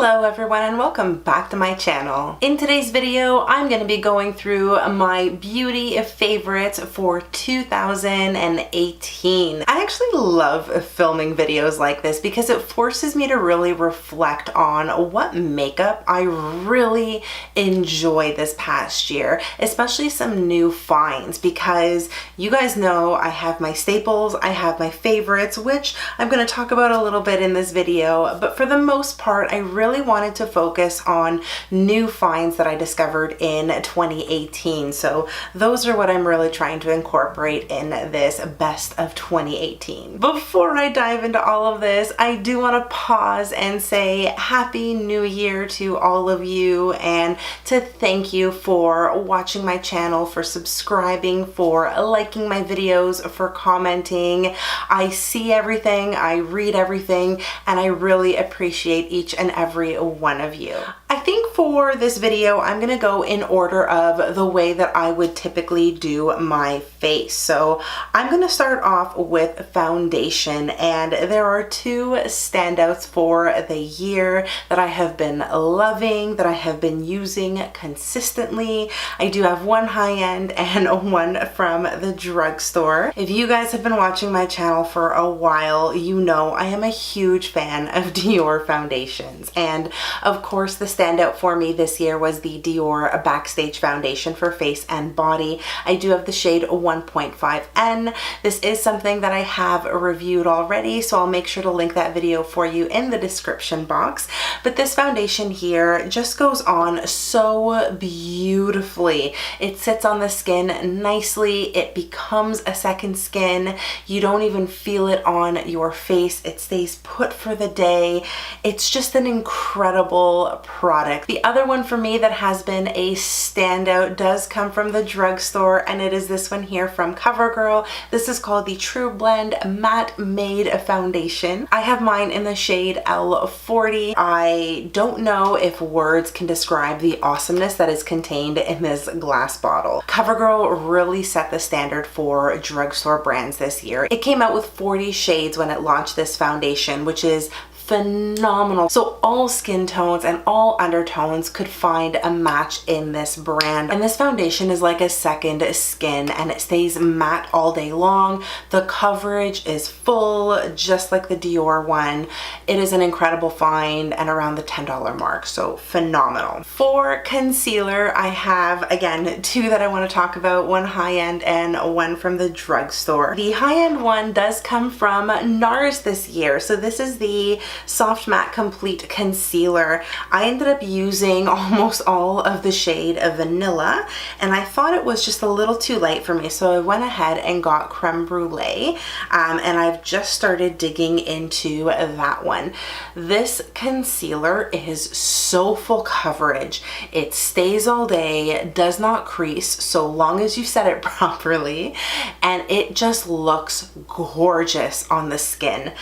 Hello everyone and welcome back to my channel. In today's video, I'm going to be going through my beauty favorites for 2018. I actually love filming videos like this because it forces me to really reflect on what makeup I really enjoyed this past year, especially some new finds, because you guys know I have my staples, I have my favorites, which I'm going to talk about a little bit in this video, but for the most part, I really wanted to focus on new finds that I discovered in 2018. So those are what I'm really trying to incorporate in this best of 2018. Before I dive into all of this, I do want to pause and say Happy New Year to all of you, and to thank you for watching my channel, for subscribing, for liking my videos, for commenting. I see everything, I read everything, and I really appreciate each and every one of you. I think for this video, I'm gonna go in order of the way that I would typically do my face. So I'm gonna start off with foundation, and there are two standouts for the year that I have been loving, that I have been using consistently. I do have one high-end and one from the drugstore. If you guys have been watching my channel for a while, you know I am a huge fan of Dior foundations, and of course the standout for me this year was the Dior Backstage foundation for face and body. I do have the shade 1.5N. This is something that I have reviewed already, so I'll make sure to link that video for you in the description box. But this foundation here just goes on so beautifully. It sits on the skin nicely. It becomes a second skin. You don't even feel it on your face. It stays put for the day. It's just an incredible product. The other one for me that has been a standout does come from the drugstore, and it is this one here from CoverGirl. This is called the TruBlend Matte Made Foundation. I have mine in the shade L40. I don't know if words can describe the awesomeness that is contained in this glass bottle. CoverGirl really set the standard for drugstore brands this year. It came out with 40 shades when it launched this foundation, which is phenomenal. So all skin tones and all undertones could find a match in this brand. And this foundation is like a second skin, and it stays matte all day long. The coverage is full, just like the Dior one. It is an incredible find and around the $10 mark, so phenomenal. For concealer, I have, again, two that I want to talk about, one high-end and one from the drugstore. The high-end one does come from NARS this year. So this is the Soft Matte Complete Concealer. I ended up using almost all of the shade of Vanilla, and I thought it was just a little too light for me, so I went ahead and got Creme Brulee, and I've just started digging into that one. This concealer is so full coverage. It stays all day, does not crease so long as you set it properly, and it just looks gorgeous on the skin.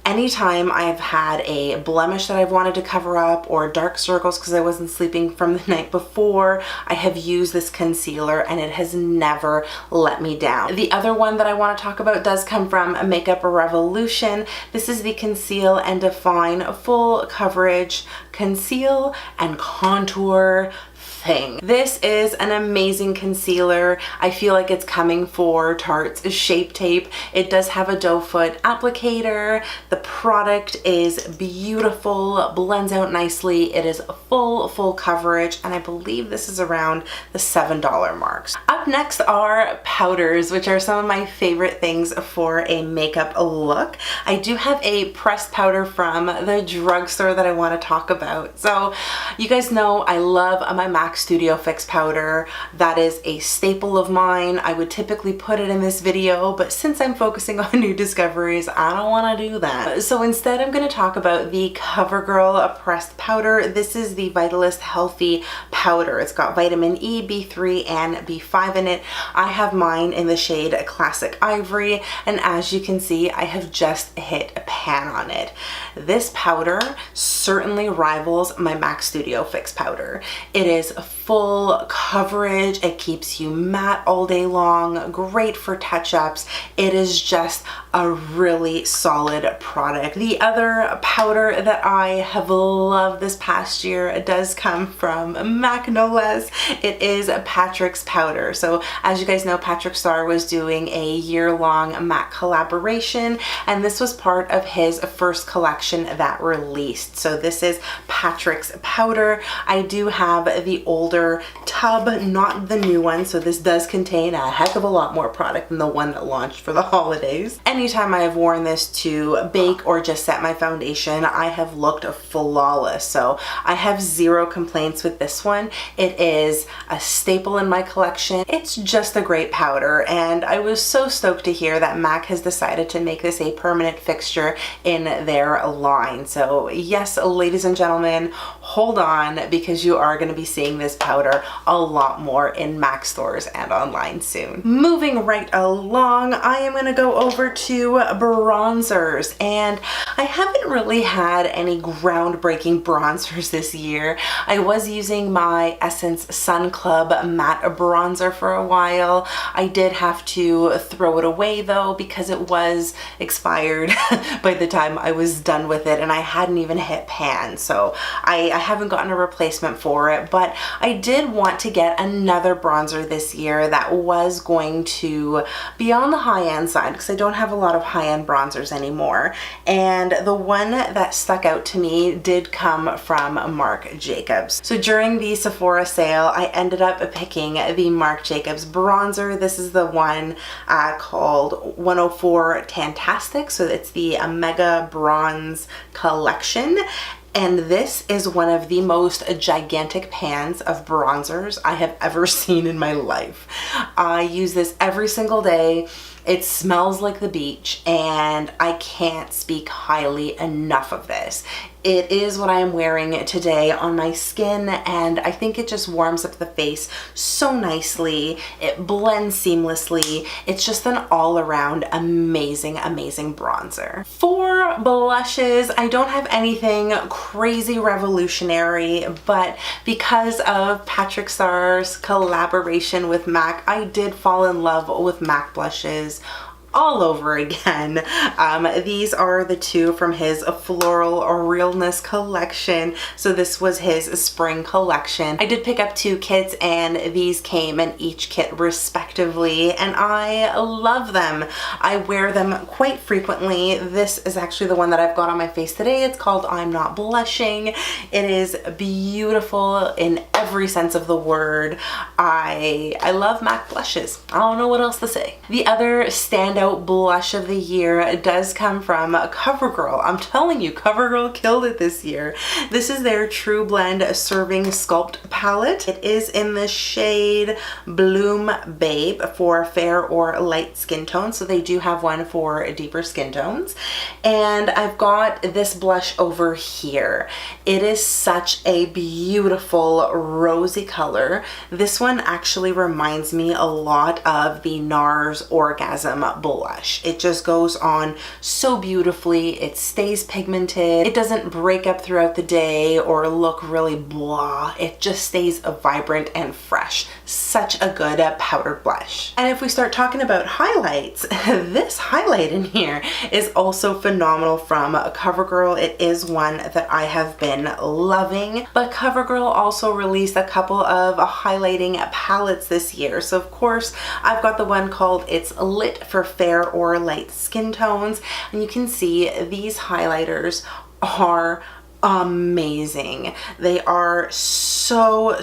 Anytime I've had a blemish that I've wanted to cover up, or dark circles because I wasn't sleeping from the night before, I have used this concealer and it has never let me down. The other one that I want to talk about does come from Makeup Revolution. This is the Conceal and Define Full Coverage Conceal and Contour thing. This is an amazing concealer. I feel like it's coming for Tarte's Shape Tape. It does have a doe foot applicator. The product is beautiful, blends out nicely. It is full coverage, and I believe this is around the $7 marks. Up next are powders, which are some of my favorite things for a makeup look. I do have a pressed powder from the drugstore that I want to talk about. So you guys know I love my MAC Studio Fix powder. That is a staple of mine. I would typically put it in this video, but since I'm focusing on new discoveries, I don't want to do that. So instead, I'm going to talk about the CoverGirl pressed powder. This is the Vitalist Healthy powder. It's got vitamin E, B3, and B5 in it. I have mine in the shade Classic Ivory, and as you can see, I have just hit a pan on it. This powder certainly rivals my MAC Studio Fix powder. It is full coverage. It keeps you matte all day long, great for touch-ups. It is just a really solid product. The other powder that I have loved this past year does come from MAC, no less. It is Patrick's powder. So as you guys know, Patrick Starrr was doing a year-long MAC collaboration, and this was part of his first collection that released. So this is Patrick's powder. I do have the older tub, not the new one, so this does contain a heck of a lot more product than the one that launched for the holidays. Anytime I have worn this to bake or just set my foundation, I have looked flawless. So I have zero complaints with this one. It is a staple in my collection. It's just a great powder, and I was so stoked to hear that MAC has decided to make this a permanent fixture in their line. So yes, ladies and gentlemen, hold on, because you are going to be seeing this powder a lot more in MAC stores and online soon. Moving right along, I am going to go over to bronzers, and I haven't really had any groundbreaking bronzers this year. I was using my Essence Sun Club matte bronzer for a while. I did have to throw it away though, because it was expired by the time I was done with it, and I hadn't even hit pan, so I haven't gotten a replacement for it. But I did want to get another bronzer this year that was going to be on the high-end side, because I don't have a lot of high-end bronzers anymore, and the one that stuck out to me did come from Marc Jacobs. So during the Sephora sale, I ended up picking the Marc Jacobs bronzer. This is the one called 104 Tan-tastic, so it's the Mega Bronze Collection. And this is one of the most gigantic pans of bronzers I have ever seen in my life. I use this every single day. It smells like the beach, and I can't speak highly enough of this. It is what I am wearing today on my skin, and I think it just warms up the face so nicely. It blends seamlessly. It's just an all-around amazing, amazing bronzer. For blushes, I don't have anything crazy revolutionary, but because of Patrick Starr's collaboration with MAC, I did fall in love with MAC blushes all over again. These are the two from his Floral Realness collection. So this was his spring collection. I did pick up 2 kits, and these came in each kit respectively, and I love them. I wear them quite frequently. This is actually the one that I've got on my face today. It's called I'm Not Blushing. It is beautiful in every sense of the word. I love MAC blushes. I don't know what else to say. The other standout blush of the year does come from CoverGirl. I'm telling you, CoverGirl killed it this year. This is their TruBlend Serving Sculpt palette. It is in the shade Bloom Babe for fair or light skin tones. So they do have one for deeper skin tones. And I've got this blush over here. It is such a beautiful rosy color. This one actually reminds me a lot of the NARS Orgasm blush. It just goes on so beautifully. It stays pigmented. It doesn't break up throughout the day or look really blah. It just stays vibrant and fresh. Such a good powder blush. And if we start talking about highlights, this highlight in here is also phenomenal from CoverGirl. It is one that I have been loving, but CoverGirl also released a couple of highlighting palettes this year. So of course, I've got the one called It's Lit for fair or light skin tones, and you can see these highlighters are amazing. They are so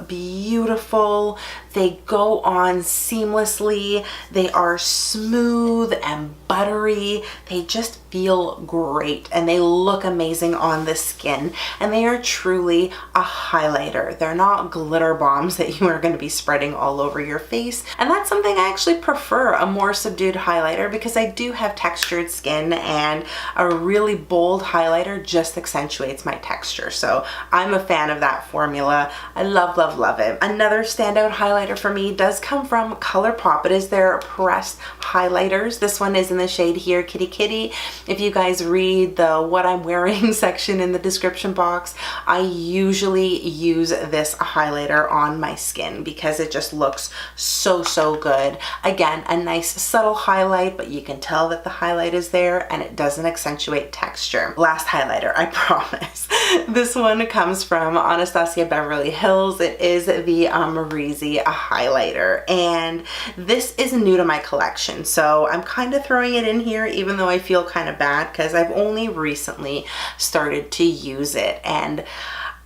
beautiful. They go on seamlessly. They are smooth and buttery. They just feel great and they look amazing on the skin, and they are truly a highlighter. They're not glitter bombs that you are going to be spreading all over your face, and that's something I actually prefer, a more subdued highlighter, because I do have textured skin and a really bold highlighter just accentuates my texture. So I'm a fan of that formula. I love, love, love it. Another standout highlighter for me does come from ColourPop. It is their pressed highlighters. This one is in the shade here, Kitty Kitty. If you guys read the what I'm wearing section in the description box, I usually use this highlighter on my skin because it just looks so, so good. Again, a nice subtle highlight, but you can tell that the highlight is there and it doesn't accentuate texture. Last highlighter, I promise. This one comes from Anastasia Beverly Hills. It is the AMREZY highlighter, and this is new to my collection, so I'm kind of throwing it in here even though I feel kind of bad because I've only recently started to use it, and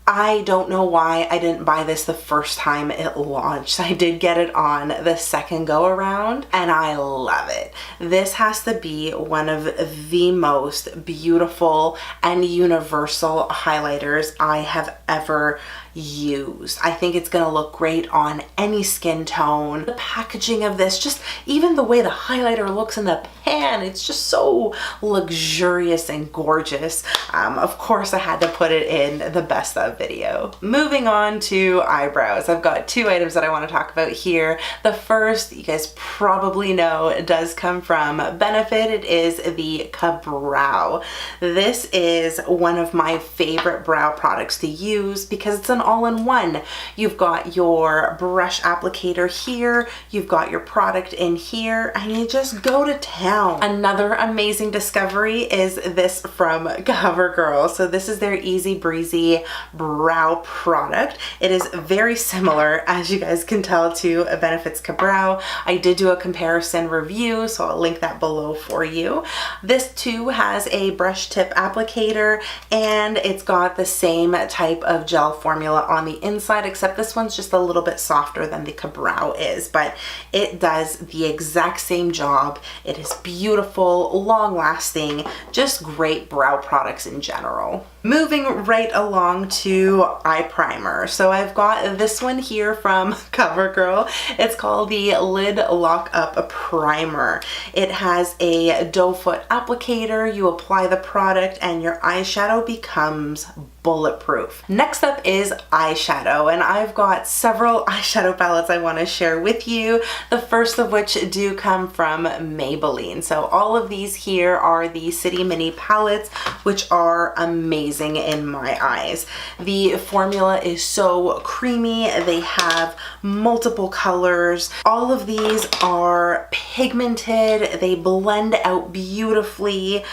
I don't know why I didn't buy this the first time it launched. I did get it on the second go around and I love it. This has to be one of the most beautiful and universal highlighters I have ever used. I think it's gonna look great on any skin tone. The packaging of this, just even the way the highlighter looks in the pan, it's just so luxurious and gorgeous. Of course I had to put it in the best of video. Moving on to eyebrows. I've got two items that I want to talk about here. The first, you guys probably know, does come from Benefit. It is the Ka-Brow. This is one of my favorite brow products to use because it's an all-in-one. You've got your brush applicator here, you've got your product in here, and you just go to town. Another amazing discovery is this from CoverGirl. So this is their Easy Breezy brow product. It is very similar, as you guys can tell, to Benefit's Ka-Brow. I did do a comparison review, so I'll link that below for you. This too has a brush tip applicator, and it's got the same type of gel formula on the inside, except this one's just a little bit softer than the Ka-Brow is, but it does the exact same job. It is beautiful, long lasting, just great brow products in general. Moving right along to eye primer. So I've got this one here from CoverGirl. It's called the Lid Lock Up Primer. It has a doe foot applicator. You apply the product and your eyeshadow becomes bulletproof. Next up is eyeshadow, and I've got several eyeshadow palettes I want to share with you. The first of which do come from Maybelline. So all of these here are the City Mini palettes, which are amazing in my eyes. The formula is so creamy. They have multiple colors. All of these are pigmented. They blend out beautifully.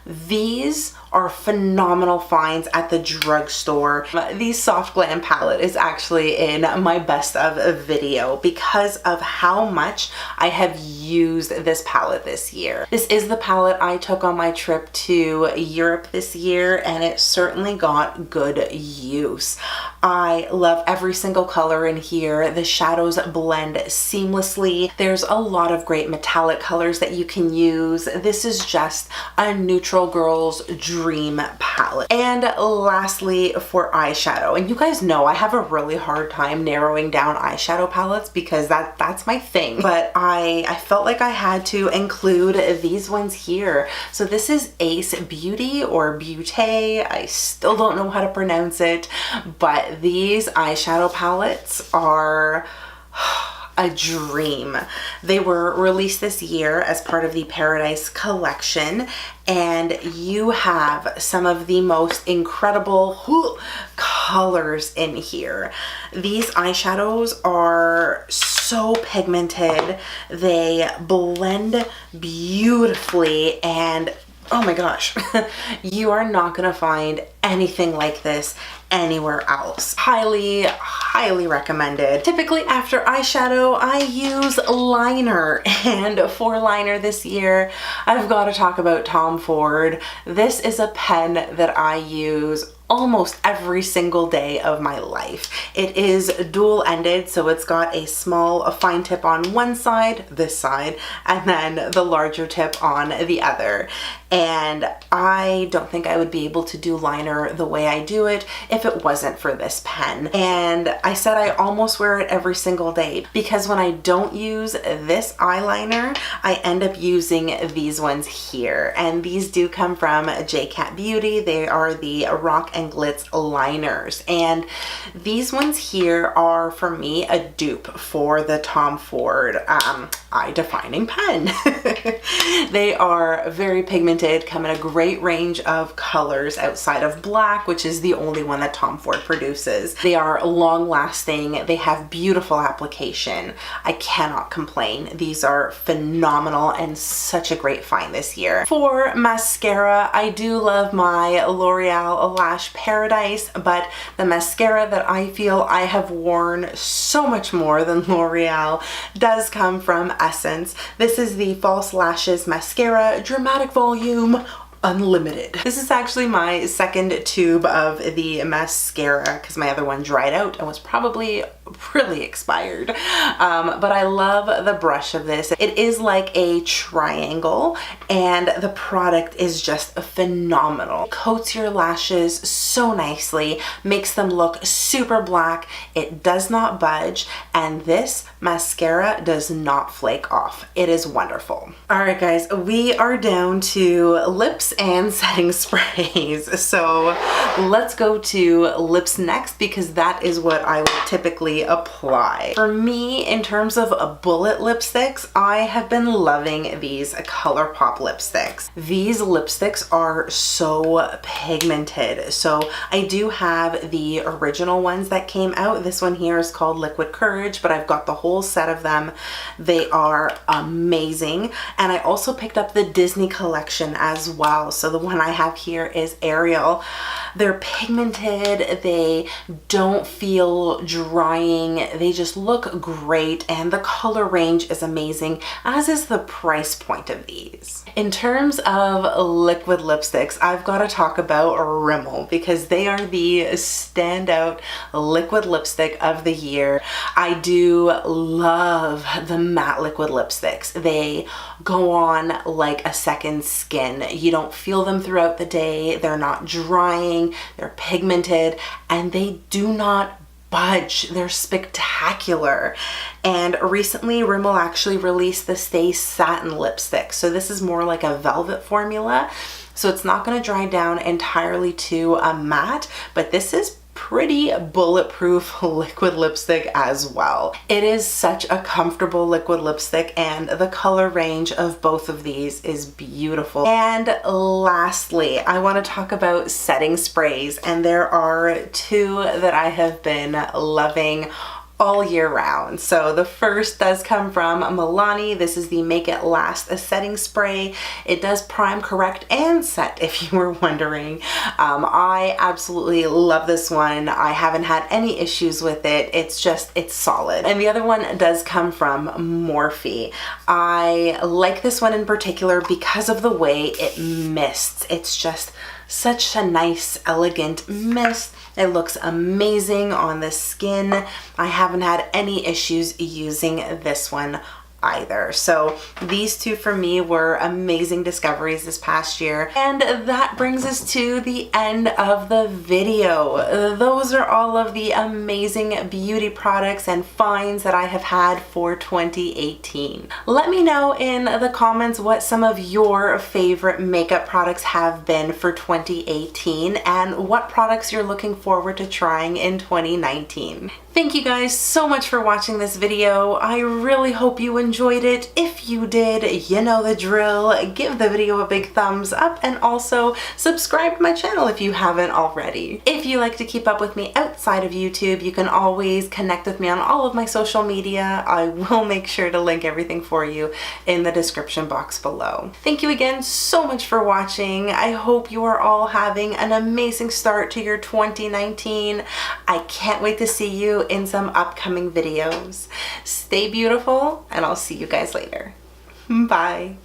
These are phenomenal finds at the drugstore. The Soft Glam palette is actually in my best of video because of how much I have used this palette this year. This is the palette I took on my trip to Europe this year, and it certainly got good use. I love every single color in here. The shadows blend seamlessly. There's a lot of great metallic colors that you can use. This is just a neutral girl's dream palette. And lastly, for eyeshadow, and you guys know I have a really hard time narrowing down eyeshadow palettes because that's my thing, but I felt like I had to include these ones here. So this is Ace Beauty or Beauté. I still don't know how to pronounce it, but these eyeshadow palettes are a dream. They were released this year as part of the Paradise collection, and you have some of the most incredible colors in here. These eyeshadows are so pigmented. They blend beautifully, and oh my gosh, you are not gonna find anything like this anywhere else. Highly recommended. Typically after eyeshadow, I use liner, and for liner this year, I've got to talk about Tom Ford. This is a pen that I use almost every single day of my life. It is dual-ended, so it's got a fine tip on one side, this side, and then the larger tip on the other. And I don't think I would be able to do liner the way I do it if it wasn't for this pen. And I said I almost wear it every single day because when I don't use this eyeliner, I end up using these ones here. And these do come from J-Cat Beauty. They are the Rock and Glitz liners. And these ones here are, for me, a dupe for the Tom Ford eye-defining pen. They are very pigmented, come in a great range of colors outside of black, which is the only one that Tom Ford produces. They are long-lasting. They have beautiful application. I cannot complain. These are phenomenal and such a great find this year. For mascara, I do love my L'Oreal Lash Paradise, but the mascara that I feel I have worn so much more than L'Oreal does come from Essence. This is the False Lashes Mascara Dramatic Volume Unlimited. This is actually my second tube of the mascara because my other one dried out and was probably really expired. But I love the brush of this. It is like a triangle and the product is just phenomenal. It coats your lashes so nicely, makes them look super black. It does not budge, and this mascara does not flake off. It is wonderful. All right, guys, we are down to lips and setting sprays. So let's go to lips next because that is what I would typically apply. For me, in terms of bullet lipsticks, I have been loving these ColourPop lipsticks. These lipsticks are so pigmented. So I do have the original ones that came out. This one here is called Liquid Courage, but I've got the whole set of them. They are amazing. And I also picked up the Disney collection as well. So the one I have here is Ariel. They're pigmented, they don't feel drying, they just look great, and the color range is amazing, as is the price point of these. In terms of liquid lipsticks, I've got to talk about Rimmel because they are the standout liquid lipstick of the year. I do love the matte liquid lipsticks. They go on like a second skin. You don't feel them throughout the day, they're not drying, they're pigmented, and they do not budge. They're spectacular. And recently Rimmel actually released the Stay Satin lipstick. So this is more like a velvet formula. So it's not going to dry down entirely to a matte, but this is pretty bulletproof liquid lipstick as well. It is such a comfortable liquid lipstick and the color range of both of these is beautiful. And lastly, I want to talk about setting sprays, and there are two that I have been loving all year round. So the first does come from MILANI. This is the Make It Last setting spray. It does prime, correct, and set, if you were wondering. I absolutely love this one. I haven't had any issues with it. It's solid. And the other one does come from Morphe. I like this one in particular because of the way it mists. It's just such a nice, elegant mist. It looks amazing on the skin. I haven't had any issues using this one either. So these two for me were amazing discoveries this past year. And that brings us to the end of the video. Those are all of the amazing beauty products and finds that I have had for 2018. Let me know in the comments what some of your favorite makeup products have been for 2018 and what products you're looking forward to trying in 2019. Thank you guys so much for watching this video. I really hope you enjoyed it. If you did, you know the drill. Give the video a big thumbs up and also subscribe to my channel if you haven't already. If you like to keep up with me outside of YouTube, you can always connect with me on all of my social media. I will make sure to link everything for you in the description box below. Thank you again so much for watching. I hope you are all having an amazing start to your 2019. I can't wait to see you in some upcoming videos. Stay beautiful, and I'll see you guys later. Bye.